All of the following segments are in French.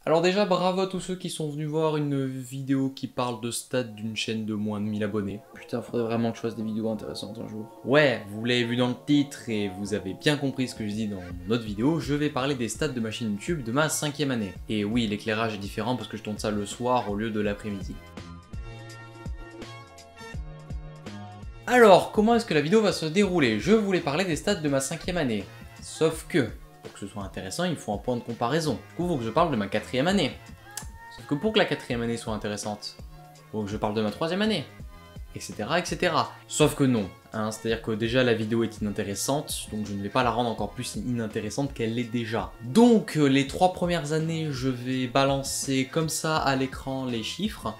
Alors déjà, bravo à tous ceux qui sont venus voir une vidéo qui parle de stats d'une chaîne de moins de 1000 abonnés. Putain, faudrait vraiment que je fasse des vidéos intéressantes un jour. Ouais, vous l'avez vu dans le titre et vous avez bien compris ce que je dis dans notre vidéo, je vais parler des stats de ma chaîne YouTube de ma 5e année. Et oui, l'éclairage est différent parce que je tourne ça le soir au lieu de l'après-midi. Alors, comment est-ce que la vidéo va se dérouler? Je voulais parler des stats de ma 5e année. Sauf que, pour que ce soit intéressant, il faut un point de comparaison. Du coup, il faut que je parle de ma 4e année. Sauf que pour que la 4e année soit intéressante, il faut que je parle de ma 3e année. Etc. etc. Sauf que non. Hein, c'est-à-dire que déjà la vidéo est inintéressante, donc je ne vais pas la rendre encore plus inintéressante qu'elle l'est déjà. Donc les 3 premières années, je vais balancer comme ça à l'écran les chiffres.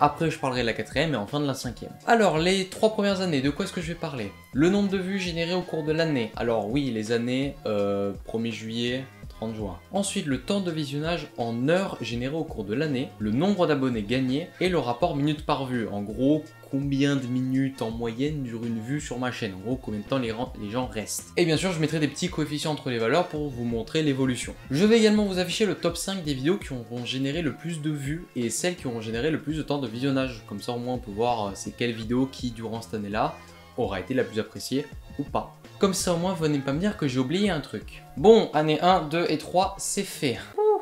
Après je parlerai de la 4e et enfin de la 5e. Alors les 3 premières années, de quoi est-ce que je vais parler? Le nombre de vues générées au cours de l'année. Alors oui, les années 1er juillet, 30 juin. Ensuite, le temps de visionnage en heures généré au cours de l'année, le nombre d'abonnés gagnés et le rapport minutes par vue. En gros, combien de minutes en moyenne dure une vue sur ma chaîne. En gros, combien de temps les gens restent. Et bien sûr, je mettrai des petits coefficients entre les valeurs pour vous montrer l'évolution. Je vais également vous afficher le top 5 des vidéos qui auront généré le plus de vues et celles qui auront généré le plus de temps de visionnage. Comme ça, au moins, on peut voir c'est quelle vidéo qui, durant cette année-là, aura été la plus appréciée ou pas. Comme ça, au moins, venez pas me dire que j'ai oublié un truc. Bon, année 1, 2 et 3, c'est fait.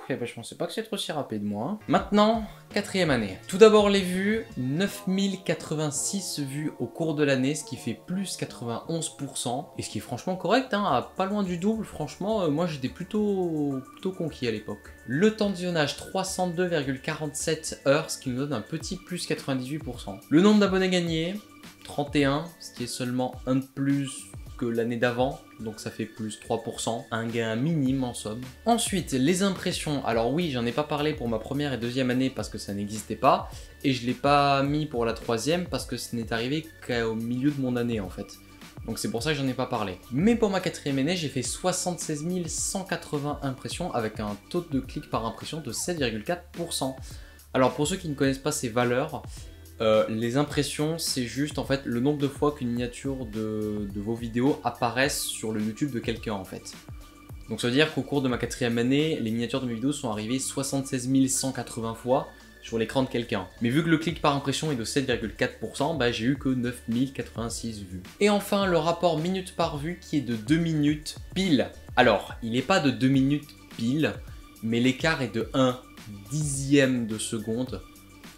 Eh ben, je pensais pas que c'était aussi rapide, moi. Hein. Maintenant, 4e année. Tout d'abord, les vues. 9086 vues au cours de l'année, ce qui fait plus 91%. Et ce qui est franchement correct, hein, à pas loin du double. Franchement, moi, j'étais plutôt conquis à l'époque. Le temps de visionnage, 302,47 heures, ce qui nous donne un petit plus 98%. Le nombre d'abonnés gagnés, 31, ce qui est seulement un de plus que l'année d'avant, donc ça fait plus 3%, un gain minime en somme. Ensuite, les impressions. Alors oui, j'en ai pas parlé pour ma 1re et 2e année parce que ça n'existait pas, et je l'ai pas mis pour la 3e parce que ce n'est arrivé qu'au milieu de mon année en fait. Donc c'est pour ça que j'en ai pas parlé. Mais pour ma 4e année, j'ai fait 76 180 impressions avec un taux de clic par impression de 7,4%. Alors pour ceux qui ne connaissent pas ces valeurs, les impressions, c'est juste en fait le nombre de fois qu'une miniature de vos vidéos apparaissent sur le YouTube de quelqu'un en fait. Donc ça veut dire qu'au cours de ma 4e année, les miniatures de mes vidéos sont arrivées 76 180 fois sur l'écran de quelqu'un. Mais vu que le clic par impression est de 7,4%, bah, j'ai eu que 9086 vues. Et enfin, le rapport minutes par vue qui est de 2 minutes pile. Alors, il n'est pas de 2 minutes pile, mais l'écart est de 1 dixième de seconde.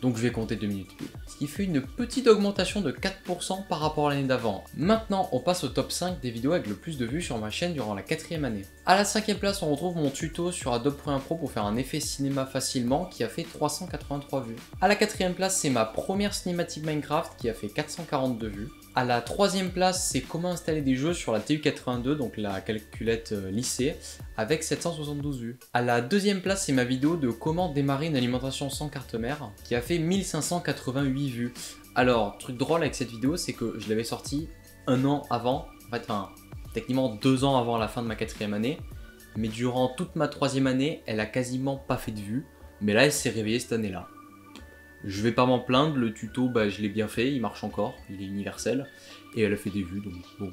Donc je vais compter 2 minutes pile. Ce qui fait une petite augmentation de 4% par rapport à l'année d'avant. Maintenant, on passe au top 5 des vidéos avec le plus de vues sur ma chaîne durant la 4e année. À la 5e place, on retrouve mon tuto sur Adobe Premiere Pro pour faire un effet cinéma facilement qui a fait 383 vues. À la 4e place, c'est ma première cinématique Minecraft qui a fait 442 vues. À la 3e place, c'est comment installer des jeux sur la TU82, donc la calculette lycée, avec 772 vues. À la 2e place, c'est ma vidéo de comment démarrer une alimentation sans carte mère, qui a fait 1588 vues. Alors, truc drôle avec cette vidéo, c'est que je l'avais sortie un an avant, en fait, enfin, techniquement 2 ans avant la fin de ma 4e année, mais durant toute ma 3e année, elle a quasiment pas fait de vues, mais là, elle s'est réveillée cette année-là. Je vais pas m'en plaindre, le tuto, bah, je l'ai bien fait, il marche encore, il est universel, et elle a fait des vues, donc bon,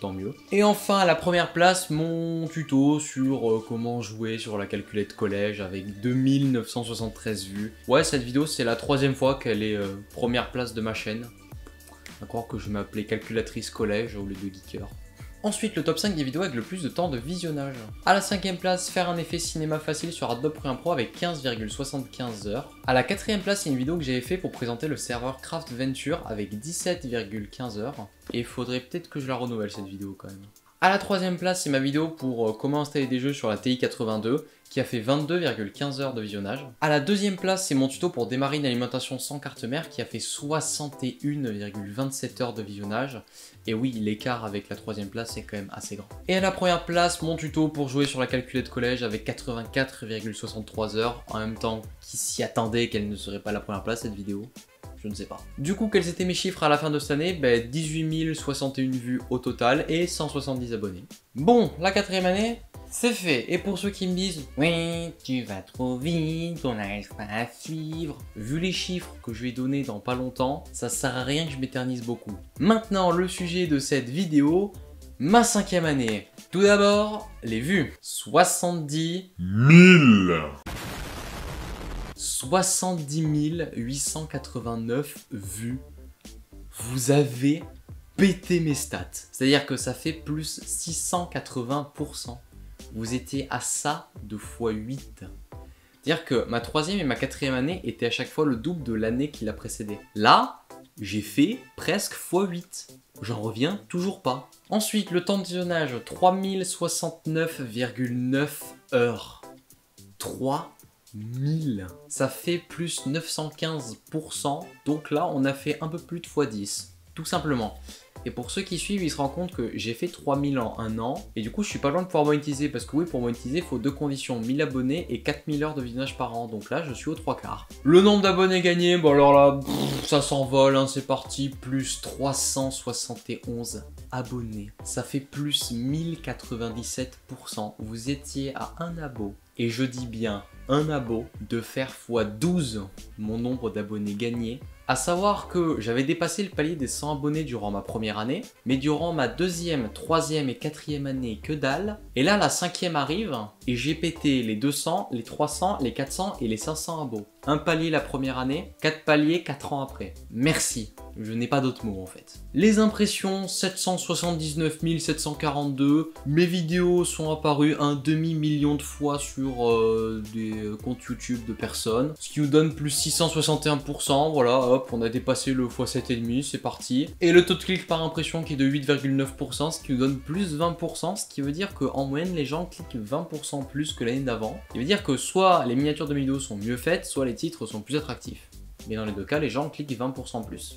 tant mieux. Et enfin, à la 1re place, mon tuto sur comment jouer sur la calculette collège avec 2973 vues. Ouais, cette vidéo, c'est la 3e fois qu'elle est 1re place de ma chaîne. À croire que je m'appelais calculatrice collège au lieu de geeker. Ensuite, le top 5 des vidéos avec le plus de temps de visionnage. À la 5e place, faire un effet cinéma facile sur Adobe Premiere Pro avec 15,75 heures. À la 4e place, c'est une vidéo que j'avais fait pour présenter le serveur Craft Venture avec 17,15 heures. Et il faudrait peut-être que je la renouvelle cette vidéo quand même. À la 3e place, c'est ma vidéo pour comment installer des jeux sur la TI82 qui a fait 22,15 heures de visionnage. À la 2e place, c'est mon tuto pour démarrer une alimentation sans carte mère qui a fait 61,27 heures de visionnage. Et oui, l'écart avec la 3e place est quand même assez grand. Et à la 1re place, mon tuto pour jouer sur la calculette collège avec 84,63 heures. En même temps, qui s'y attendait qu'elle ne serait pas à la 1re place cette vidéo? Je ne sais pas. Du coup, quels étaient mes chiffres à la fin de cette année? 18 061 vues au total et 170 abonnés. Bon, la 4e année, c'est fait. Et pour ceux qui me disent « Oui, tu vas trop vite, on n'arrive pas à suivre », vu les chiffres que je vais donner dans pas longtemps, ça sert à rien que je m'éternise beaucoup. Maintenant, le sujet de cette vidéo, ma 5e année. Tout d'abord, les vues. 70 000. 70 889 vues. Vous avez pété mes stats. C'est-à-dire que ça fait plus 680%. Vous étiez à ça de x8. C'est-à-dire que ma 3e et ma 4e année étaient à chaque fois le double de l'année qui l'a précédée. Là, j'ai fait presque x8. J'en reviens toujours pas. Ensuite, le temps de visionnage, 3069,9 heures. 3000. Ça fait plus 915%. Donc là, on a fait un peu plus de x10. Tout simplement. Et pour ceux qui suivent, ils se rendent compte que j'ai fait 3000 en un an. Et du coup, je suis pas loin de pouvoir monétiser. Parce que oui, pour monétiser, il faut deux conditions. 1000 abonnés et 4000 heures de visionnage par an. Donc là, je suis aux 3/4. Le nombre d'abonnés gagnés, bon alors là, ça s'envole. Hein, c'est parti. Plus 371 abonnés. Ça fait plus 1097%. Vous étiez à un abo. Et je dis bien un abo de faire x12 mon nombre d'abonnés gagnés. À savoir que j'avais dépassé le palier des 100 abonnés durant ma première année, mais durant ma 2e, 3e et 4e année, que dalle. Et là, la 5e arrive, et j'ai pété les 200, les 300, les 400 et les 500 abos. Un palier la première année, 4 paliers 4 ans après. Merci, je n'ai pas d'autres mots en fait. Les impressions, 779 742. Mes vidéos sont apparues un demi-million de fois sur des comptes YouTube de personnes, ce qui nous donne plus 661%, voilà, hop, on a dépassé le x7,5, c'est parti. Et le taux de clic par impression qui est de 8,9%, ce qui nous donne plus 20%, ce qui veut dire qu'en moyenne, les gens cliquent 20% plus que l'année d'avant. Ce qui veut dire que soit les miniatures de mes vidéos sont mieux faites, soit les titres sont plus attractifs. Mais dans les deux cas, les gens cliquent 20% plus.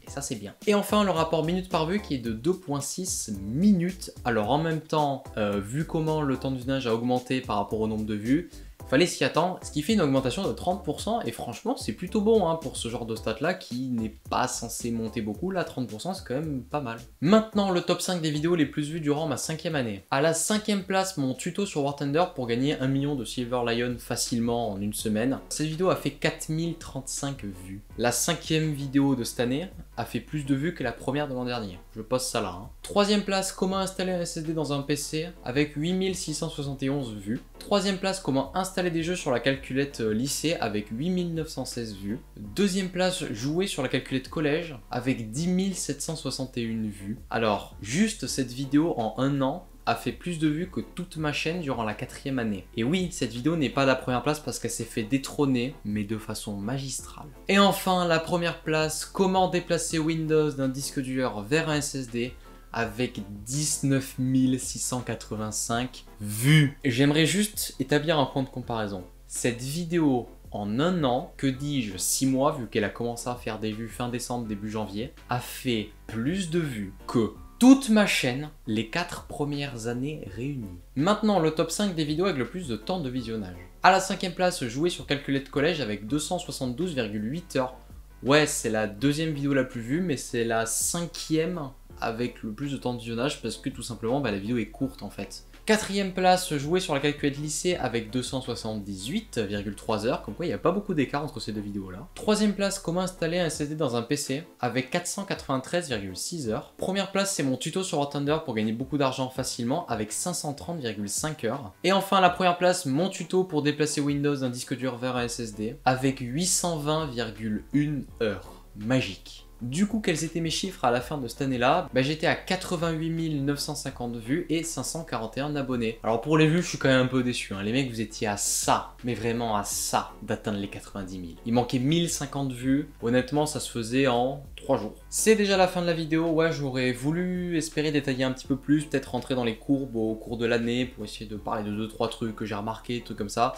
Et ça, c'est bien. Et enfin, le rapport minutes par vue qui est de 2,6 minutes. Alors en même temps, vu comment le temps de visionnage a augmenté par rapport au nombre de vues, fallait s'y attendre, ce qui fait une augmentation de 30%, et franchement c'est plutôt bon hein, pour ce genre de stat là qui n'est pas censé monter beaucoup. Là 30% c'est quand même pas mal. Maintenant le top 5 des vidéos les plus vues durant ma 5e année. À la 5e place, mon tuto sur War Thunder pour gagner 1 million de Silver Lion facilement en une semaine. Cette vidéo a fait 4035 vues. La 5e vidéo de cette année a fait plus de vues que la première de l'an dernier. Je pose ça là. Hein. 3e place, comment installer un SSD dans un PC avec 8671 vues. 3e place, comment installer des jeux sur la calculette lycée avec 8916 vues. 2e place, jouer sur la calculette collège avec 10 761 vues. Alors, juste cette vidéo en un an a fait plus de vues que toute ma chaîne durant la 4e année. Et oui, cette vidéo n'est pas la première place parce qu'elle s'est fait détrôner, mais de façon magistrale. Et enfin, la première place, comment déplacer Windows d'un disque dur vers un SSD avec 19 685 vues. J'aimerais juste établir un point de comparaison. Cette vidéo, en un an, que dis-je, 6 mois, vu qu'elle a commencé à faire des vues fin décembre, début janvier, a fait plus de vues que toute ma chaîne, les 4 premières années réunies. Maintenant, le top 5 des vidéos avec le plus de temps de visionnage. À la 5e place, jouer sur calculette collège avec 272,8 heures. Ouais, c'est la 2e vidéo la plus vue, mais c'est la 5e avec le plus de temps de visionnage parce que tout simplement, la vidéo est courte en fait. 4e place, jouer sur la calculette lycée avec 278,3 heures, comme quoi il n'y a pas beaucoup d'écart entre ces deux vidéos là. 3e place, comment installer un SSD dans un PC avec 493,6 heures. Première place, c'est mon tuto sur War Thunder pour gagner beaucoup d'argent facilement avec 530,5 heures. Et enfin la première place, mon tuto pour déplacer Windows d'un disque dur vers un SSD avec 820,1 heures. Magique. Du coup, quels étaient mes chiffres à la fin de cette année-là? J'étais à 88 950 vues et 541 abonnés. Alors pour les vues, je suis quand même un peu déçu. Hein. Les mecs, vous étiez à ça, mais vraiment à ça, d'atteindre les 90 000. Il manquait 1050 vues. Honnêtement, ça se faisait en 3 jours. C'est déjà la fin de la vidéo. Ouais, j'aurais voulu espérer détailler un petit peu plus, peut-être rentrer dans les courbes au cours de l'année pour essayer de parler de 2-3 trucs que j'ai remarqués, trucs comme ça.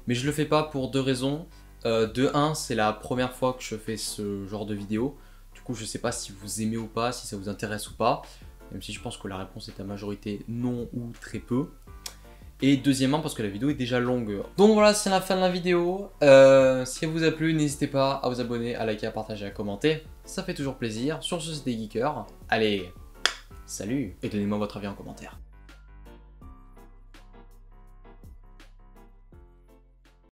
Mais je le fais pas pour deux raisons. De 1, c'est la première fois que je fais ce genre de vidéo. Du coup, je sais pas si vous aimez ou pas, si ça vous intéresse ou pas. Même si je pense que la réponse est à majorité non ou très peu. Et deuxièmement, parce que la vidéo est déjà longue. Donc voilà, c'est la fin de la vidéo. Si elle vous a plu, n'hésitez pas à vous abonner, à liker, à partager, à commenter. Ça fait toujours plaisir. Sur ce, c'était Geeker. Allez, salut et donnez-moi votre avis en commentaire.